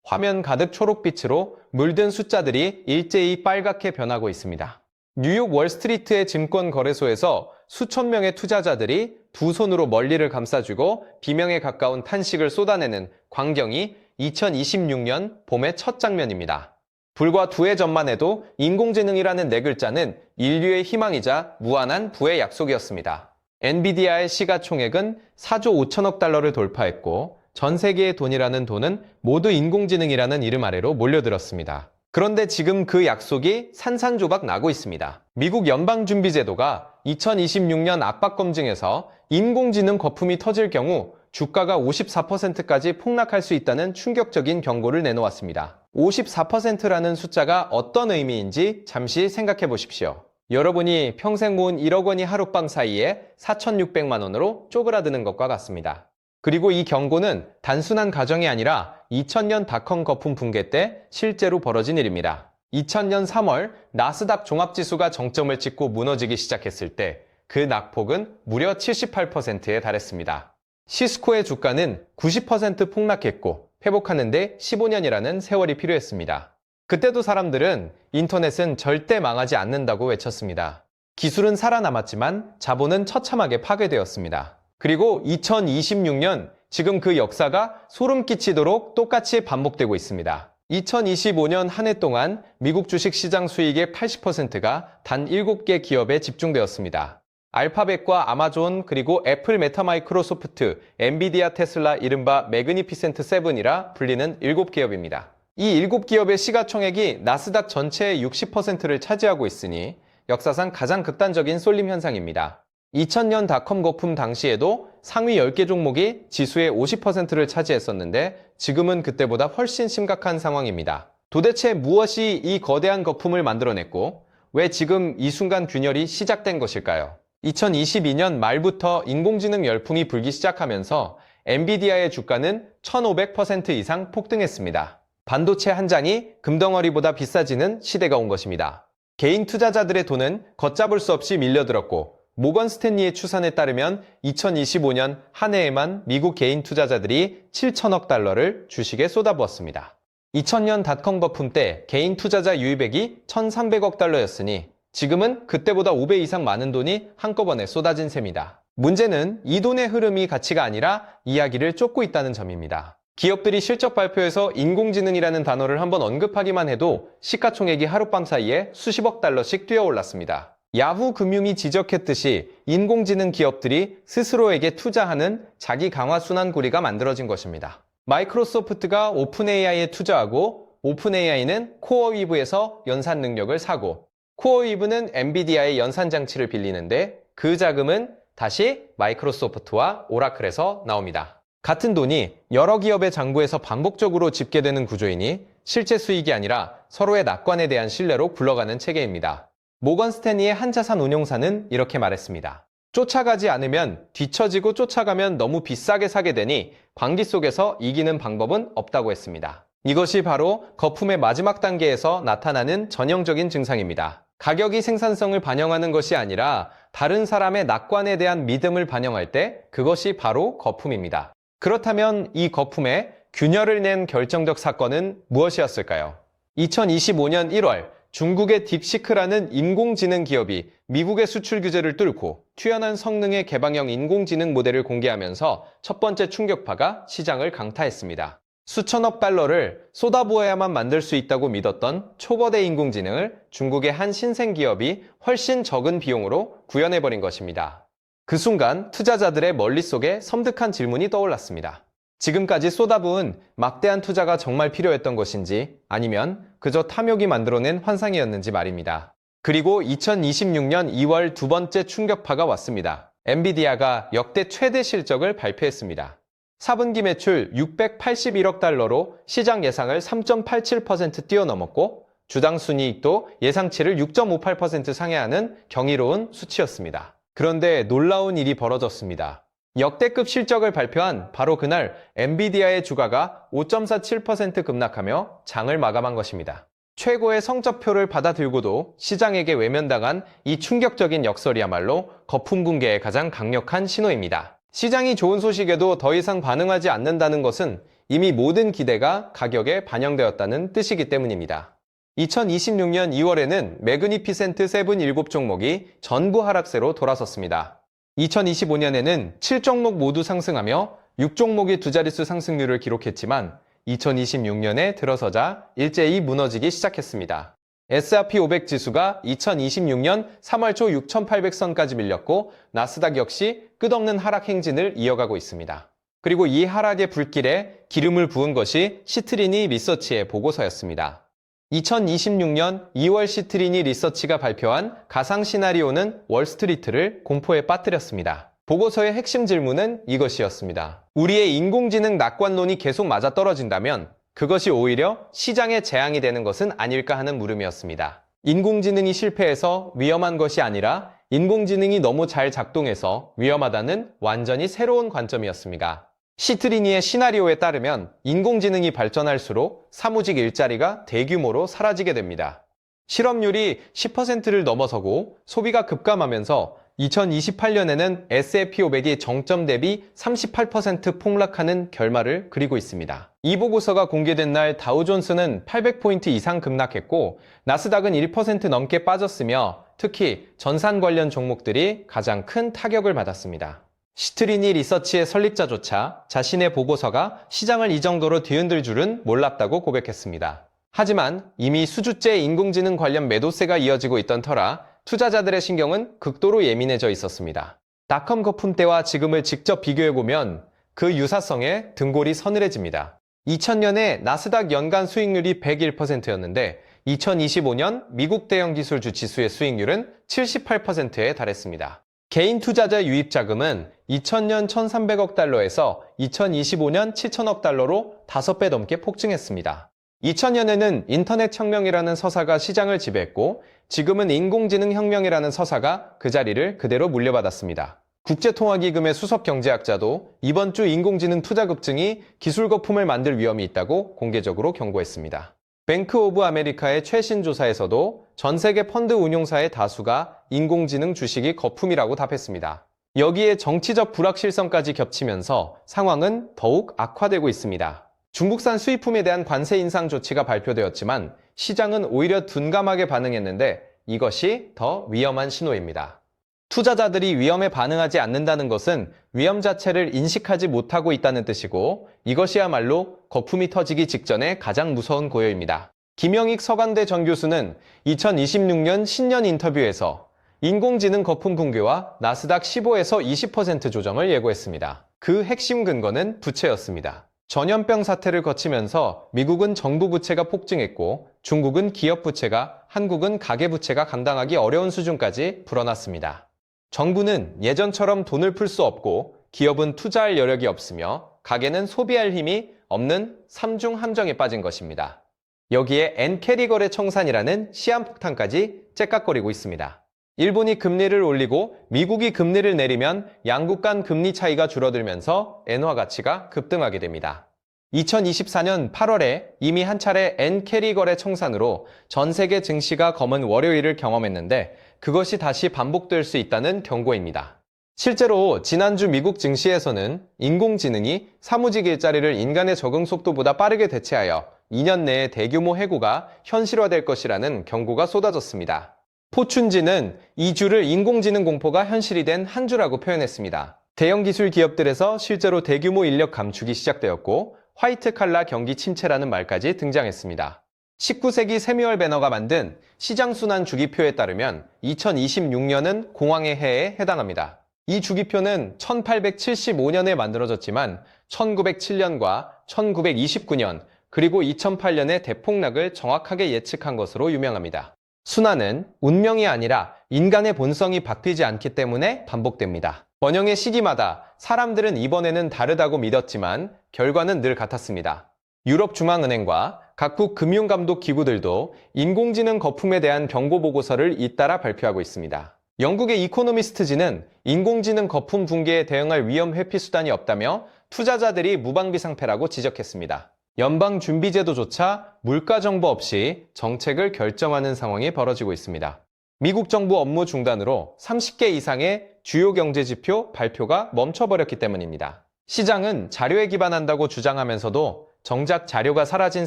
화면 가득 초록빛으로 물든 숫자들이 일제히 빨갛게 변하고 있습니다. 뉴욕 월스트리트의 증권거래소에서 수천 명의 투자자들이 두 손으로 멀리를 감싸주고 비명에 가까운 탄식을 쏟아내는 광경이 2026년 봄의 첫 장면입니다. 불과 2해 전만 해도 인공지능이라는 네 글자는 인류의 희망이자 무한한 부의 약속이었습니다. 엔비디아의 시가총액은 4조 5천억 달러를 돌파했고 전 세계의 돈이라는 돈은 모두 인공지능이라는 이름 아래로 몰려들었습니다. 그런데 지금 그 약속이 산산조각 나고 있습니다. 미국 연방준비제도가 2026년 압박검증에서 인공지능 거품이 터질 경우 주가가 54%까지 폭락할 수 있다는 충격적인 경고를 내놓았습니다. 54%라는 숫자가 어떤 의미인지 잠시 생각해 보십시오. 여러분이 평생 모은 1억 원이 하룻밤 사이에 4,600만 원으로 쪼그라드는 것과 같습니다. 그리고 이 경고는 단순한 가정이 아니라 2000년 닷컴 거품 붕괴 때 실제로 벌어진 일입니다. 2000년 3월 나스닥 종합지수가 정점을 찍고 무너지기 시작했을 때 그 낙폭은 무려 78%에 달했습니다. 시스코의 주가는 90% 폭락했고 회복하는 데 15년이라는 세월이 필요했습니다. 그때도 사람들은 인터넷은 절대 망하지 않는다고 외쳤습니다. 기술은 살아남았지만 자본은 처참하게 파괴되었습니다. 그리고 2026년 지금 그 역사가 소름 끼치도록 똑같이 반복되고 있습니다. 2025년 한 해 동안 미국 주식시장 수익의 80%가 단 7개 기업에 집중되었습니다. 알파벳과 아마존 그리고 애플 메타마이크로소프트, 엔비디아 테슬라 이른바 매그니피센트 세븐이라 불리는 7기업입니다. 이 7기업의 시가총액이 나스닥 전체의 60%를 차지하고 있으니 역사상 가장 극단적인 쏠림 현상입니다. 2000년 닷컴 거품 당시에도 상위 10개 종목이 지수의 50%를 차지했었는데 지금은 그때보다 훨씬 심각한 상황입니다. 도대체 무엇이 이 거대한 거품을 만들어냈고 왜 지금 이 순간 균열이 시작된 것일까요? 2022년 말부터 인공지능 열풍이 불기 시작하면서 엔비디아의 주가는 1500% 이상 폭등했습니다. 반도체 한 장이 금덩어리보다 비싸지는 시대가 온 것입니다. 개인 투자자들의 돈은 걷잡을 수 없이 밀려들었고 모건 스탠리의 추산에 따르면 2025년 한 해에만 미국 개인 투자자들이 7천억 달러를 주식에 쏟아부었습니다. 2000년 닷컴 거품 때 개인 투자자 유입액이 1,300억 달러였으니 지금은 그때보다 5배 이상 많은 돈이 한꺼번에 쏟아진 셈이다. 문제는 이 돈의 흐름이 가치가 아니라 이야기를 쫓고 있다는 점입니다. 기업들이 실적 발표에서 인공지능이라는 단어를 한번 언급하기만 해도 시가총액이 하룻밤 사이에 수십억 달러씩 뛰어올랐습니다. 야후 금융이 지적했듯이 인공지능 기업들이 스스로에게 투자하는 자기 강화 순환고리가 만들어진 것입니다. 마이크로소프트가 오픈AI에 투자하고 오픈AI는 코어위브에서 연산 능력을 사고 코어위브는 엔비디아의 연산 장치를 빌리는데 그 자금은 다시 마이크로소프트와 오라클에서 나옵니다. 같은 돈이 여러 기업의 장부에서 반복적으로 집계되는 구조이니 실제 수익이 아니라 서로의 낙관에 대한 신뢰로 굴러가는 체계입니다. 모건 스탠리의 한 자산 운용사는 이렇게 말했습니다. 쫓아가지 않으면 뒤처지고 쫓아가면 너무 비싸게 사게 되니 광기 속에서 이기는 방법은 없다고 했습니다. 이것이 바로 거품의 마지막 단계에서 나타나는 전형적인 증상입니다. 가격이 생산성을 반영하는 것이 아니라 다른 사람의 낙관에 대한 믿음을 반영할 때 그것이 바로 거품입니다. 그렇다면 이 거품에 균열을 낸 결정적 사건은 무엇이었을까요? 2025년 1월 중국의 딥시크라는 인공지능 기업이 미국의 수출 규제를 뚫고 튀어난 성능의 개방형 인공지능 모델을 공개하면서 첫 번째 충격파가 시장을 강타했습니다. 수천억 달러를 쏟아부어야만 만들 수 있다고 믿었던 초거대 인공지능을 중국의 한 신생기업이 훨씬 적은 비용으로 구현해버린 것입니다. 그 순간 투자자들의 머릿속에 섬뜩한 질문이 떠올랐습니다. 지금까지 쏟아부은 막대한 투자가 정말 필요했던 것인지 아니면 그저 탐욕이 만들어낸 환상이었는지 말입니다. 그리고 2026년 2월 두 번째 충격파가 왔습니다. 엔비디아가 역대 최대 실적을 발표했습니다. 4분기 매출 681억 달러로 시장 예상을 3.87% 뛰어넘었고 주당 순이익도 예상치를 6.58% 상회하는 경이로운 수치였습니다. 그런데 놀라운 일이 벌어졌습니다. 역대급 실적을 발표한 바로 그날 엔비디아의 주가가 5.47% 급락하며 장을 마감한 것입니다. 최고의 성적표를 받아들고도 시장에게 외면당한 이 충격적인 역설이야말로 거품 붕괴의 가장 강력한 신호입니다. 시장이 좋은 소식에도 더 이상 반응하지 않는다는 것은 이미 모든 기대가 가격에 반영되었다는 뜻이기 때문입니다. 2026년 2월에는 매그니피센트 세븐 7종목이 전부 하락세로 돌아섰습니다. 2025년에는 7종목 모두 상승하며 6종목이 두 자릿수 상승률을 기록했지만 2026년에 들어서자 일제히 무너지기 시작했습니다. S&P 500 지수가 2026년 3월 초 6,800선까지 밀렸고 나스닥 역시 끝없는 하락 행진을 이어가고 있습니다. 그리고 이 하락의 불길에 기름을 부은 것이 시트리니 리서치의 보고서였습니다. 2026년 2월 시트리니 리서치가 발표한 가상 시나리오는 월스트리트를 공포에 빠뜨렸습니다. 보고서의 핵심 질문은 이것이었습니다. 우리의 인공지능 낙관론이 계속 맞아떨어진다면 그것이 오히려 시장에 재앙이 되는 것은 아닐까 하는 물음이었습니다. 인공지능이 실패해서 위험한 것이 아니라 인공지능이 너무 잘 작동해서 위험하다는 완전히 새로운 관점이었습니다. 시트리니의 시나리오에 따르면 인공지능이 발전할수록 사무직 일자리가 대규모로 사라지게 됩니다. 실업률이 10%를 넘어서고 소비가 급감하면서 2028년에는 S&P 500이 정점 대비 38% 폭락하는 결말을 그리고 있습니다. 이 보고서가 공개된 날 다우존스는 800포인트 이상 급락했고 나스닥은 1% 넘게 빠졌으며 특히 전산 관련 종목들이 가장 큰 타격을 받았습니다. 시트리니 리서치의 설립자조차 자신의 보고서가 시장을 이 정도로 뒤흔들 줄은 몰랐다고 고백했습니다. 하지만 이미 수주째 인공지능 관련 매도세가 이어지고 있던 터라 투자자들의 신경은 극도로 예민해져 있었습니다. 닷컴 거품 때와 지금을 직접 비교해보면 그 유사성에 등골이 서늘해집니다. 2000년에 나스닥 연간 수익률이 101%였는데 2025년 미국 대형 기술주 지수의 수익률은 78%에 달했습니다. 개인 투자자 유입 자금은 2000년 1,300억 달러에서 2025년 7천억 달러로 5배 넘게 폭증했습니다. 2000년에는 인터넷 혁명이라는 서사가 시장을 지배했고 지금은 인공지능 혁명이라는 서사가 그 자리를 그대로 물려받았습니다. 국제통화기금의 수석 경제학자도 이번 주 인공지능 투자 급증이 기술 거품을 만들 위험이 있다고 공개적으로 경고했습니다. 뱅크 오브 아메리카의 최신 조사에서도 전 세계 펀드 운용사의 다수가 인공지능 주식이 거품이라고 답했습니다. 여기에 정치적 불확실성까지 겹치면서 상황은 더욱 악화되고 있습니다. 중국산 수입품에 대한 관세 인상 조치가 발표되었지만 시장은 오히려 둔감하게 반응했는데 이것이 더 위험한 신호입니다. 투자자들이 위험에 반응하지 않는다는 것은 위험 자체를 인식하지 못하고 있다는 뜻이고 이것이야말로 거품이 터지기 직전에 가장 무서운 고요입니다. 김영익 서강대 전 교수는 2026년 신년 인터뷰에서 인공지능 거품 붕괴와 나스닥 15에서 20% 조정을 예고했습니다. 그 핵심 근거는 부채였습니다. 전염병 사태를 거치면서 미국은 정부 부채가 폭증했고 중국은 기업 부채가, 한국은 가계 부채가 감당하기 어려운 수준까지 불어났습니다. 정부는 예전처럼 돈을 풀 수 없고 기업은 투자할 여력이 없으며 가계는 소비할 힘이 없는 삼중 함정에 빠진 것입니다. 여기에 엔캐리 거래 청산이라는 시한폭탄까지 째깍거리고 있습니다. 일본이 금리를 올리고 미국이 금리를 내리면 양국 간 금리 차이가 줄어들면서 엔화 가치가 급등하게 됩니다. 2024년 8월에 이미 한 차례 엔캐리 거래 청산으로 전 세계 증시가 검은 월요일을 경험했는데 그것이 다시 반복될 수 있다는 경고입니다. 실제로 지난주 미국 증시에서는 인공지능이 사무직 일자리를 인간의 적응 속도보다 빠르게 대체하여 2년 내에 대규모 해고가 현실화될 것이라는 경고가 쏟아졌습니다. 포춘지는 이 주를 인공지능 공포가 현실이 된 한 주라고 표현했습니다. 대형 기술 기업들에서 실제로 대규모 인력 감축이 시작되었고 화이트 칼라 경기 침체라는 말까지 등장했습니다. 19세기 세뮤얼 배너가 만든 시장순환 주기표에 따르면 2026년은 공황의 해에 해당합니다. 이 주기표는 1875년에 만들어졌지만 1907년과 1929년 그리고 2008년의 대폭락을 정확하게 예측한 것으로 유명합니다. 순환은 운명이 아니라 인간의 본성이 바뀌지 않기 때문에 반복됩니다. 번영의 시기마다 사람들은 이번에는 다르다고 믿었지만 결과는 늘 같았습니다. 유럽중앙은행과 각국 금융감독기구들도 인공지능 거품에 대한 경고 보고서를 잇따라 발표하고 있습니다. 영국의 이코노미스트지는 인공지능 거품 붕괴에 대응할 위험 회피 수단이 없다며 투자자들이 무방비 상태라고 지적했습니다. 연방준비제도조차 물가 정보 없이 정책을 결정하는 상황이 벌어지고 있습니다. 미국 정부 업무 중단으로 30개 이상의 주요 경제지표 발표가 멈춰버렸기 때문입니다. 시장은 자료에 기반한다고 주장하면서도 정작 자료가 사라진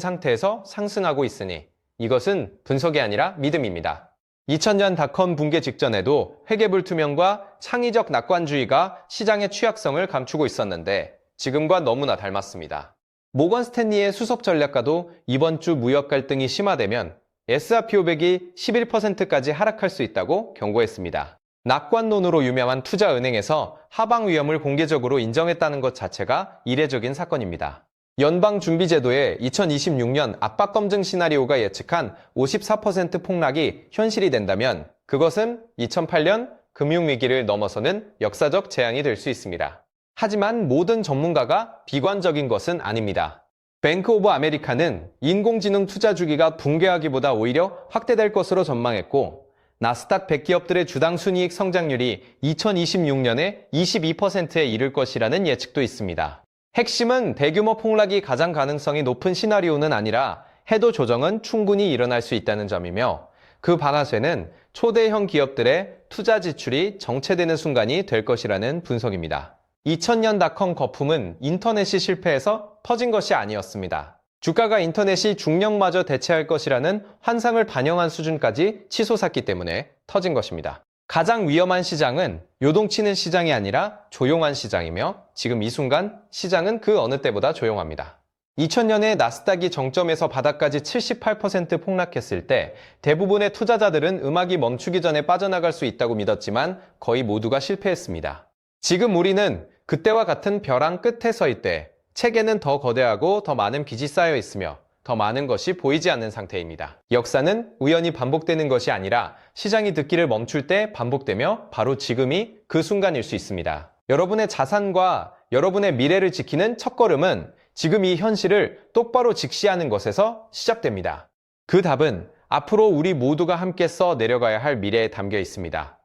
상태에서 상승하고 있으니 이것은 분석이 아니라 믿음입니다. 2000년 닷컴 붕괴 직전에도 회계불투명과 창의적 낙관주의가 시장의 취약성을 감추고 있었는데 지금과 너무나 닮았습니다. 모건 스탠리의 수석 전략가도 이번 주 무역 갈등이 심화되면 S&P 500이 11%까지 하락할 수 있다고 경고했습니다. 낙관론으로 유명한 투자은행에서 하방 위험을 공개적으로 인정했다는 것 자체가 이례적인 사건입니다. 연방준비제도의 2026년 압박검증 시나리오가 예측한 54% 폭락이 현실이 된다면 그것은 2008년 금융위기를 넘어서는 역사적 재앙이 될 수 있습니다. 하지만 모든 전문가가 비관적인 것은 아닙니다. 뱅크 오브 아메리카는 인공지능 투자 주기가 붕괴하기보다 오히려 확대될 것으로 전망했고 나스닥 100기업들의 주당 순이익 성장률이 2026년에 22%에 이를 것이라는 예측도 있습니다. 핵심은 대규모 폭락이 가장 가능성이 높은 시나리오는 아니라 해도 조정은 충분히 일어날 수 있다는 점이며 그 방아쇠는 초대형 기업들의 투자 지출이 정체되는 순간이 될 것이라는 분석입니다. 2000년 닷컴 거품은 인터넷이 실패해서 터진 것이 아니었습니다. 주가가 인터넷이 중력마저 대체할 것이라는 환상을 반영한 수준까지 치솟았기 때문에 터진 것입니다. 가장 위험한 시장은 요동치는 시장이 아니라 조용한 시장이며 지금 이 순간 시장은 그 어느 때보다 조용합니다. 2000년에 나스닥이 정점에서 바닥까지 78% 폭락했을 때 대부분의 투자자들은 음악이 멈추기 전에 빠져나갈 수 있다고 믿었지만 거의 모두가 실패했습니다. 지금 우리는 그때와 같은 벼랑 끝에 서 있되 책에는 더 거대하고 더 많은 빚이 쌓여 있으며 더 많은 것이 보이지 않는 상태입니다. 역사는 우연히 반복되는 것이 아니라 시장이 듣기를 멈출 때 반복되며 바로 지금이 그 순간일 수 있습니다. 여러분의 자산과 여러분의 미래를 지키는 첫걸음은 지금 이 현실을 똑바로 직시하는 것에서 시작됩니다. 그 답은 앞으로 우리 모두가 함께 써 내려가야 할 미래에 담겨 있습니다.